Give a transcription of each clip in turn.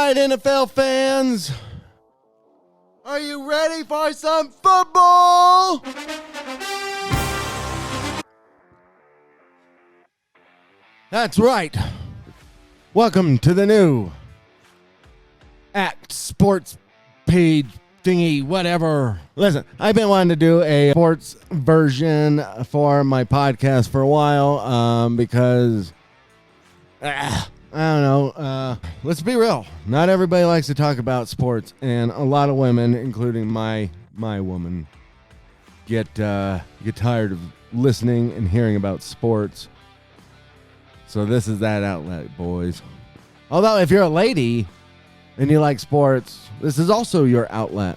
right, NFL fans. Are you ready for some football? That's right. Welcome to the new Act Sports page thingy, whatever. Listen, I've been wanting to do a sports version for my podcast for a while because, I don't know, let's be real. Not everybody likes to talk about sports, and a lot of women, including my woman, get tired of listening and hearing about sports. So this is that outlet, boys. Although if you're a lady and you like sports, this is also your outlet.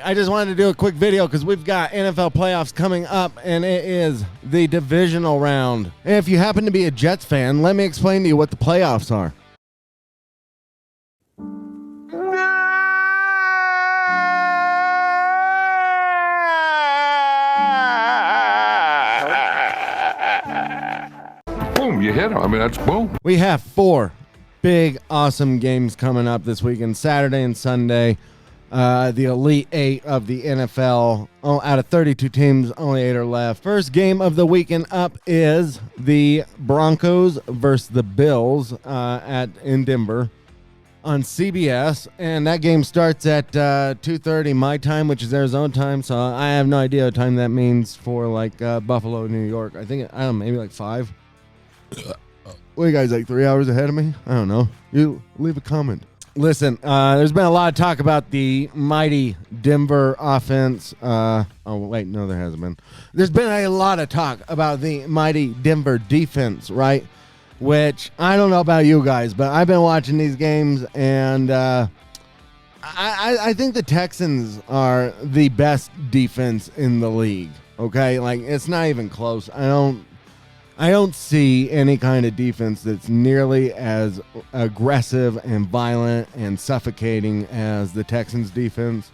I just wanted to do a quick video because we've got NFL playoffs coming up, and it is the divisional round. And if you happen to be a Jets fan, let me explain to you what the playoffs are. Boom, you hit him. I mean, that's boom. We have 4 big, awesome games coming up this weekend, Saturday and Sunday. The Elite 8 of the NFL. Out of 32 teams, only 8 are left. First game of the weekend up is the Broncos versus the Bills in Denver on CBS. And that game starts at 2:30 my time, which is Arizona time. So I have no idea what time that means for like Buffalo, New York. I don't know, maybe like 5. What are you guys, like 3 hours ahead of me? I don't know. You leave a comment. Listen, there's been a lot of talk about the mighty Denver offense. Oh, wait, no, there hasn't been. There's been a lot of talk about the mighty Denver defense, right? Which, I don't know about you guys, but I've been watching these games, and I think the Texans are the best defense in the league, okay? Like, it's not even close. I don't see any kind of defense that's nearly as aggressive and violent and suffocating as the Texans' defense.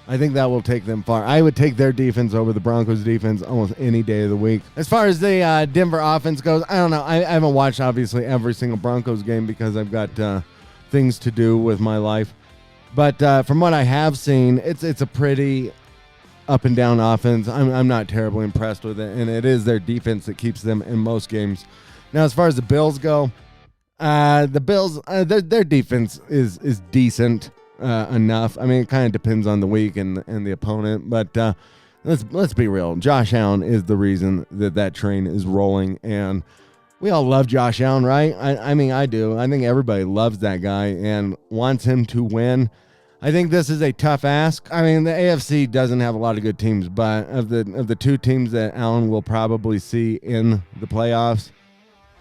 I think that will take them far. I would take their defense over the Broncos' defense almost any day of the week. As far as the Denver offense goes, I don't know. I haven't watched, obviously, every single Broncos game because I've got things to do with my life. But from what I have seen, it's a pretty up and down offense. I'm not terribly impressed with it, and it is their defense that keeps them in most games. Now, as far as the Bills go, the Bills, their defense is decent enough. I mean, it kind of depends on the week and the opponent, but let's be real. Josh Allen is the reason that train is rolling, and we all love Josh Allen, right? I mean, I do. I think everybody loves that guy and wants him to win. I think this is a tough ask. I mean, the AFC doesn't have a lot of good teams, but of the 2 teams that Allen will probably see in the playoffs,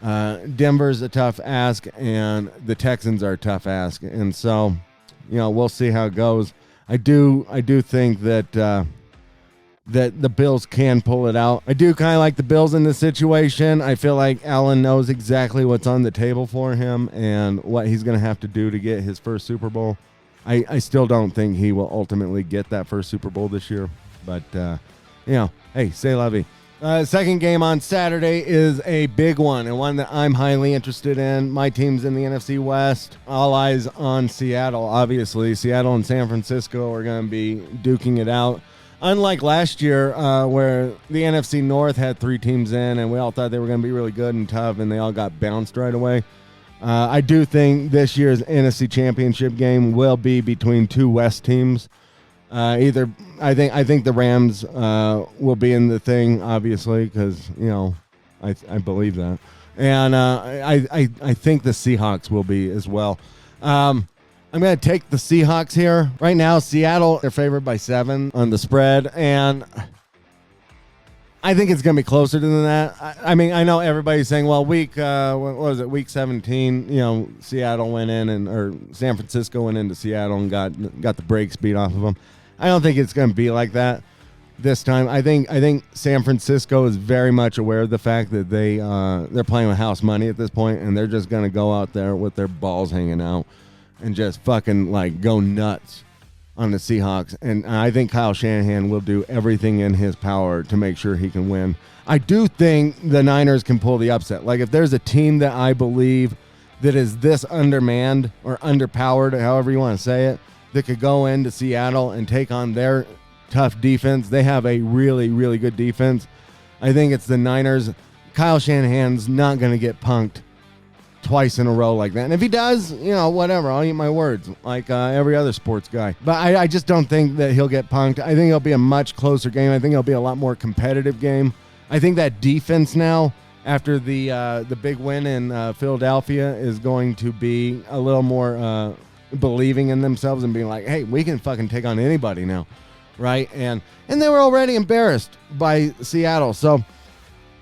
Denver's a tough ask, and the Texans are a tough ask. And so, we'll see how it goes. I do think that the Bills can pull it out. I do kind of like the Bills in this situation. I feel like Allen knows exactly what's on the table for him and what he's going to have to do to get his first Super Bowl. I still don't think he will ultimately get that first Super Bowl this year. But, hey, say la vie. Second game on Saturday is a big one, and one that I'm highly interested in. My team's in the NFC West. All eyes on Seattle, obviously. Seattle and San Francisco are going to be duking it out. Unlike last year, where the NFC North had 3 teams in, and we all thought they were going to be really good and tough, and they all got bounced right away. I do think this year's NFC Championship game will be between 2 West teams. I think the Rams will be in the thing, obviously, because I believe that, and I think the Seahawks will be as well. I'm going to take the Seahawks here right now. Seattle, they're favored by 7 on the spread, and I think it's going to be closer than that. I mean, I know everybody's saying, well, week 17, Seattle went in or San Francisco went into Seattle and got the brakes beat off of them. I don't think it's going to be like that this time. I think San Francisco is very much aware of the fact that they're playing with house money at this point, and they're just going to go out there with their balls hanging out and just fucking like go nuts on the Seahawks. And I think Kyle Shanahan will do everything in his power to make sure he can win. I do think the Niners can pull the upset. Like, if there's a team that I believe that is this undermanned or underpowered, however you want to say it, that could go into Seattle and take on their tough defense. They have a really, really good defense. I think it's the Niners. Kyle Shanahan's not going to get punked twice in a row like that. And if he does, whatever, I'll eat my words like every other sports guy. But I just don't think that he'll get punked. I think it'll be a much closer game. I think it'll be a lot more competitive game. I think that defense now, after the big win in Philadelphia, is going to be a little more believing in themselves and being like, hey, we can fucking take on anybody now, right? And they were already embarrassed by Seattle. So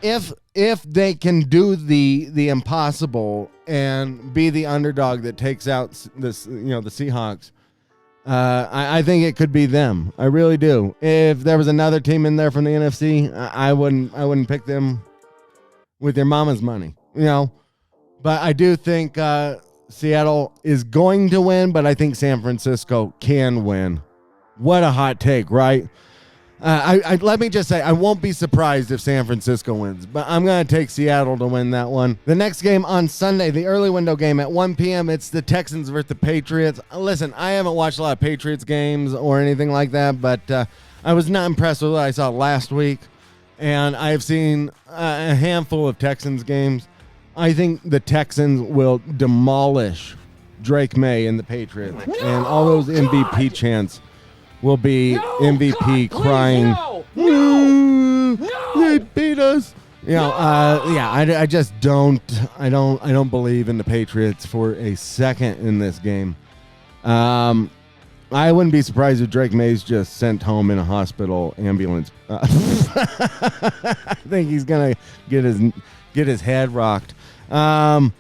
if they can do the impossible and be the underdog that takes out the Seahawks, I think it could be them. I really do. If there was another team in there from the NFC, I wouldn't pick them with your mama's money, But I do think Seattle is going to win, but I think San Francisco can win. What a hot take, right? Let me just say, I won't be surprised if San Francisco wins, but I'm going to take Seattle to win that one. The next game on Sunday, the early window game at 1 p.m., it's the Texans versus the Patriots. Listen, I haven't watched a lot of Patriots games or anything like that, but I was not impressed with what I saw last week, and I have seen a handful of Texans games. I think the Texans will demolish Drake May and the Patriots, and all those MVP chants will be MVP crying. No, they beat us. I just don't believe in the Patriots for a second in this game. I wouldn't be surprised if Drake May's just sent home in a hospital ambulance. I think he's gonna get his head rocked. Now,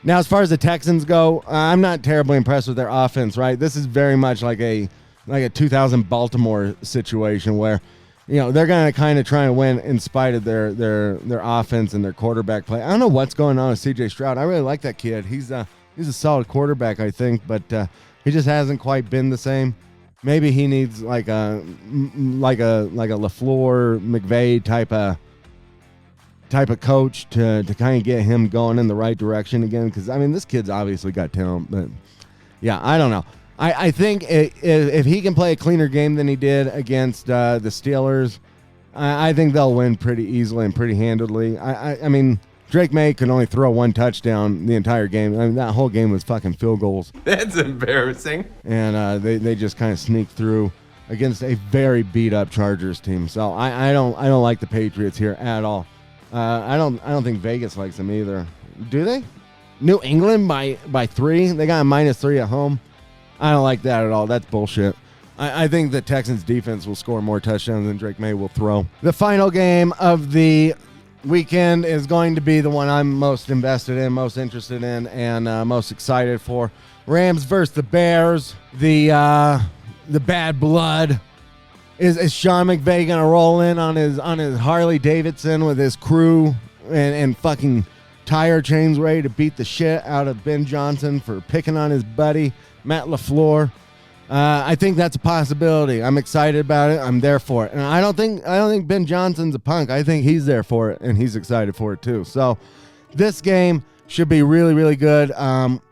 as far as the Texans go, I'm not terribly impressed with their offense. Right, this is very much like a 2000 Baltimore situation where, they're going to kind of try and win in spite of their offense and their quarterback play. I don't know what's going on with C.J. Stroud. I really like that kid. He's a solid quarterback, I think, but he just hasn't quite been the same. Maybe he needs like a LaFleur, McVay type of coach to kind of get him going in the right direction again. Because this kid's obviously got talent, but yeah, I don't know. I think if he can play a cleaner game than he did against the Steelers, I think they'll win pretty easily and pretty handedly. I mean, Drake May could only throw one touchdown the entire game. That whole game was fucking field goals. That's embarrassing. And they just kind of sneaked through against a very beat up Chargers team. So I don't like the Patriots here at all. I don't think Vegas likes them either. Do they? New England by 3. They got a -3 at home. I don't like that at all. That's bullshit. I think the Texans defense will score more touchdowns than Drake May will throw. The final game of the weekend is going to be the one I'm most invested in, most interested in, and most excited for. Rams versus the Bears. The bad blood. Is Sean McVay gonna roll in on his Harley Davidson with his crew and fucking tire chains ready to beat the shit out of Ben Johnson for picking on his buddy Matt LaFleur? I think that's a possibility. I'm excited about it. I'm there for it. And I don't think Ben Johnson's a punk. I think he's there for it, and he's excited for it too. So this game should be really, really good.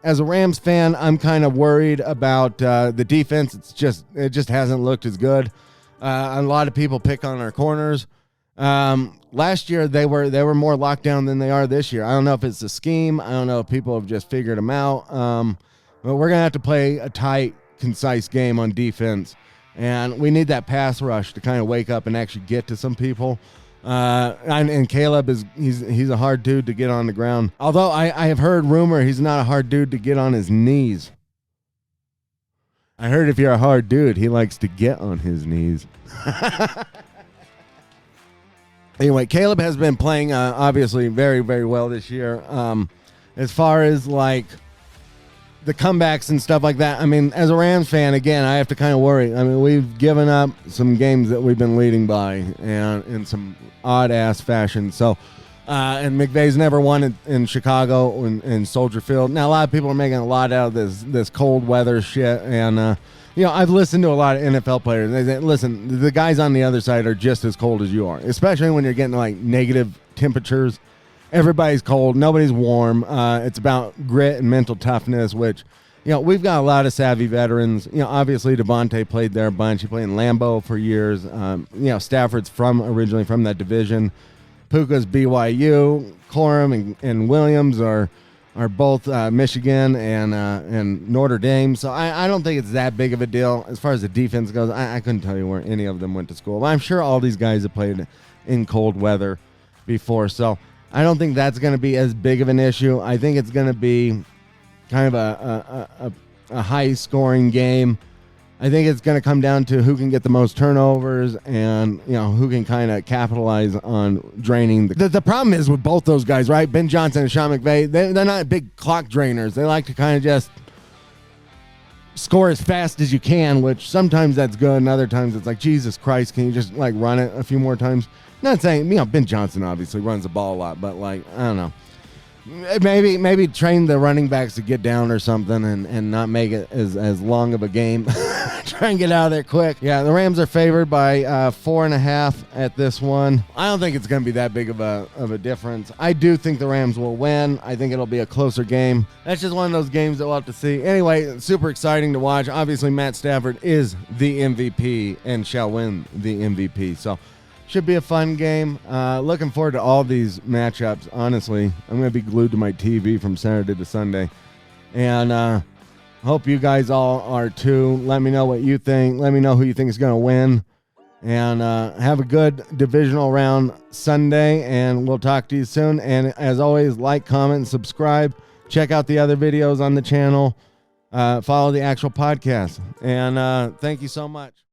As a Rams fan, I'm kind of worried about the defense. It just hasn't looked as good. A lot of people pick on our corners. Last year they were more locked down than they are this year. I don't know if it's a scheme. I don't know if people have just figured them out. But we're gonna have to play a tight, concise game on defense, and we need that pass rush to kind of wake up and actually get to some people. And Caleb he's a hard dude to get on the ground. Although I have heard rumor he's not a hard dude to get on his knees. I heard if you're a hard dude, he likes to get on his knees. Anyway, Caleb has been playing obviously very, very well this year. As far as like the comebacks and stuff like that, as a Rams fan, again, I have to kind of worry. We've given up some games that we've been leading by and in some odd-ass fashion. So, and McVay's never won in Chicago in Soldier Field. Now, a lot of people are making a lot out of this cold weather shit, and I've listened to a lot of NFL players. They say, listen, the guys on the other side are just as cold as you are, especially when you're getting like negative temperatures. everybody's cold, nobody's warm. It's about grit and mental toughness, which, we've got a lot of savvy veterans. Obviously Devontae played there a bunch. He played in Lambeau for years. Stafford's originally from that division. Puka's BYU. Corum and Williams are both Michigan and Notre Dame. So I don't think it's that big of a deal. As far as the defense goes, I couldn't tell you where any of them went to school. But I'm sure all these guys have played in cold weather before. So I don't think that's going to be as big of an issue. I think it's going to be kind of a high-scoring game. I think it's going to come down to who can get the most turnovers and, who can kind of capitalize on draining. The problem is with both those guys, right? Ben Johnson and Sean McVay, they're not big clock drainers. They like to kind of just score as fast as you can, which sometimes that's good, and other times it's like, Jesus Christ, can you just, run it a few more times? Not saying, Ben Johnson obviously runs the ball a lot, but, I don't know. Maybe train the running backs to get down or something and not make it as long of a game. Try and get out of there quick. Yeah, the Rams are favored by 4.5 at this one. I don't think it's going to be that big of a difference. I do think the Rams will win. I think it'll be a closer game. That's just one of those games that we'll have to see. Anyway, super exciting to watch. Obviously, Matt Stafford is the MVP and shall win the MVP. So should be a fun game. Looking forward to all these matchups, honestly. I'm going to be glued to my TV from Saturday to Sunday. And hope you guys all are too. Let me know what you think. Let me know who you think is going to win. And have a good divisional round Sunday. And we'll talk to you soon. And as always, like, comment, subscribe. Check out the other videos on the channel. Follow the actual podcast. And thank you so much.